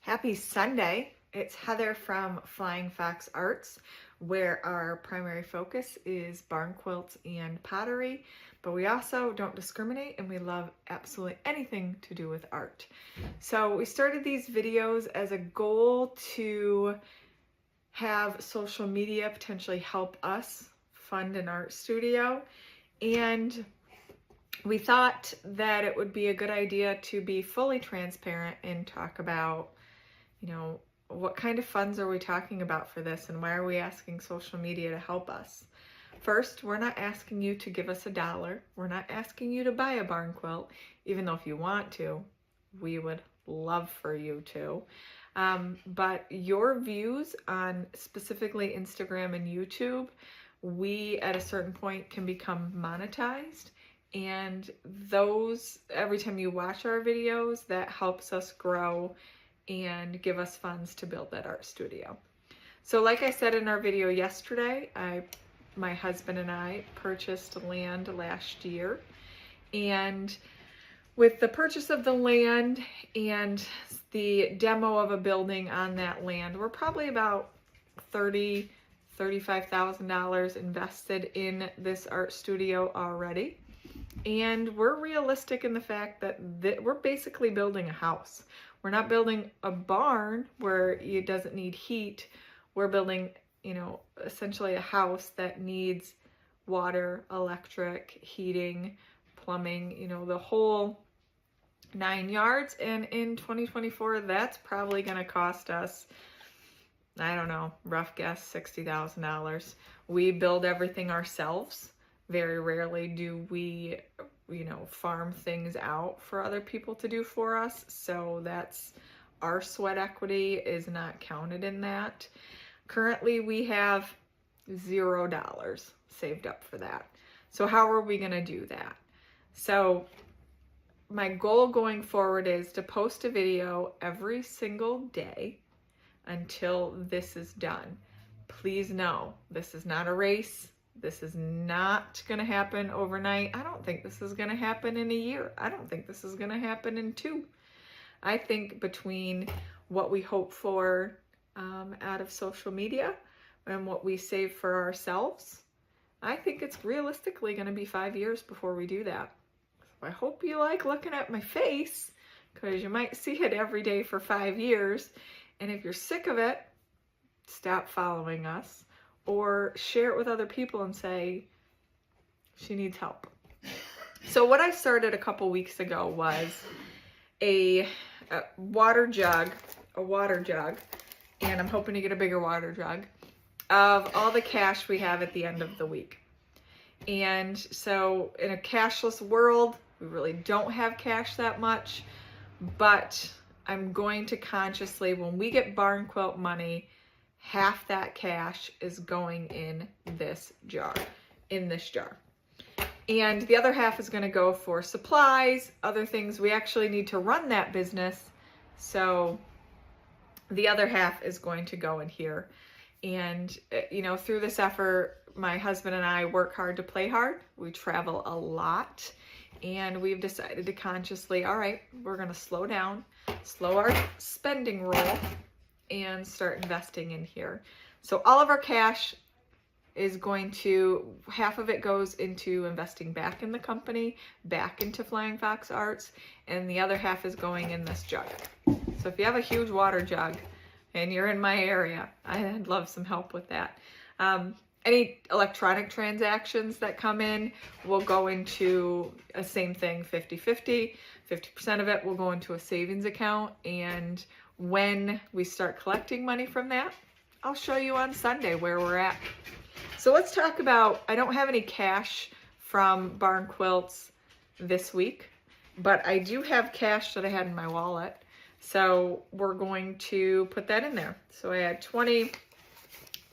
Happy Sunday. It's Heather from Flying Fox Arts, where our primary focus is barn quilts and pottery, but we also don't discriminate and we love absolutely anything to do with art. So we started these videos as a goal to have social media potentially help us fund an art studio, and we thought that it would be a good idea to be fully transparent and talk about what kind of funds are we talking about for this, and why are we asking social media to help us? First, we're not asking you to give us $1. We're not asking you to buy a barn quilt, even though if you want to, we would love for you to. But your views on specifically Instagram and YouTube, we at a certain point can become monetized. And those, every time you watch our videos, that helps us grow and give us funds to build that art studio. So like I said in our video yesterday, my husband and I purchased land last year, and with the purchase of the land and the demo of a building on that land, we're probably about $35,000 invested in this art studio already. And we're realistic in the fact that we're basically building a house. We're not building a barn where it doesn't need heat. We're building, essentially a house that needs water, electric, heating, plumbing, the whole 9 yards. And in 2024, that's probably going to cost us, I don't know, rough guess, $60,000. We build everything ourselves. Very rarely do we, farm things out for other people to do for us. So that's our sweat equity is not counted in that. Currently, we have $0 saved up for that. So how are we going to do that? So my goal going forward is to post a video every single day until this is done. Please know, this is not a race. This is not going to happen overnight. I don't think this is going to happen in a year. I don't think this is going to happen in 2. I think between what we hope for out of social media and what we save for ourselves, I think it's realistically going to be 5 years before we do that. So I hope you like looking at my face, because you might see it every day for 5 years. And if you're sick of it, stop following us. Or share it with other people and say, she needs help. So what I started a couple weeks ago was a water jug, and I'm hoping to get a bigger water jug, of all the cash we have at the end of the week. And so in a cashless world, we really don't have cash that much, but I'm going to consciously, when we get barn quilt money, half that cash is going in this jar. And the other half is going to go for supplies, other things. We actually need to run that business. So the other half is going to go in here. And, through this effort, my husband and I work hard to play hard. We travel a lot. And we've decided to consciously, all right, we're going to slow down, slow our spending roll, and start investing in here. So all of our cash is going to, half of it goes into investing back in the company, back into Flying Fox Arts, and the other half is going in this jug. So if you have a huge water jug and you're in my area, I'd love some help with that. Any electronic transactions that come in will go into a same thing, 50-50. 50% of it will go into a savings account, and when we start collecting money from that, I'll show you on Sunday where we're at. So let's talk about, I don't have any cash from barn quilts this week, but I do have cash that I had in my wallet. So we're going to put that in there. So I had $20,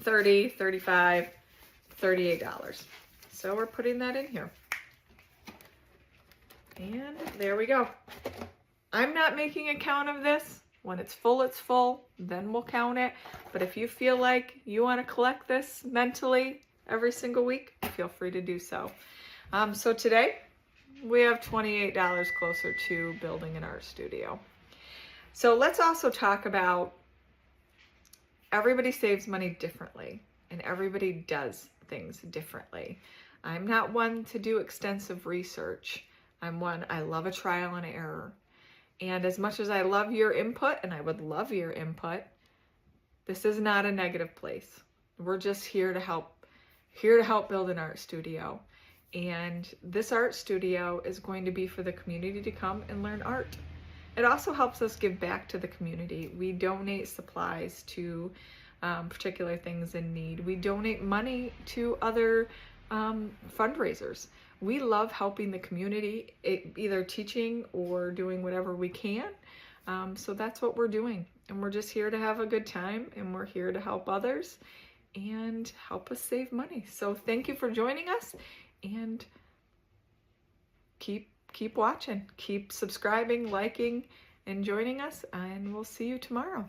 $30, $35, $38. So we're putting that in here. And there we go. I'm not making a count of this. When it's full, then we'll count it. But if you feel like you want to collect this mentally every single week, feel free to do so. So today we have $28 closer to building an art studio. So let's also talk about everybody saves money differently and everybody does things differently. I'm not one to do extensive research. I love a trial and error. And as much as I love your input, and I would love your input, this is not a negative place. We're just here to help build an art studio. And this art studio is going to be for the community to come and learn art. It also helps us give back to the community. We donate supplies to particular things in need. We donate money to other fundraisers. We love helping the community, either teaching or doing whatever we can. So that's what we're doing. And we're just here to have a good time, and we're here to help others and help us save money. So thank you for joining us, and keep watching, keep subscribing, liking, and joining us, and we'll see you tomorrow.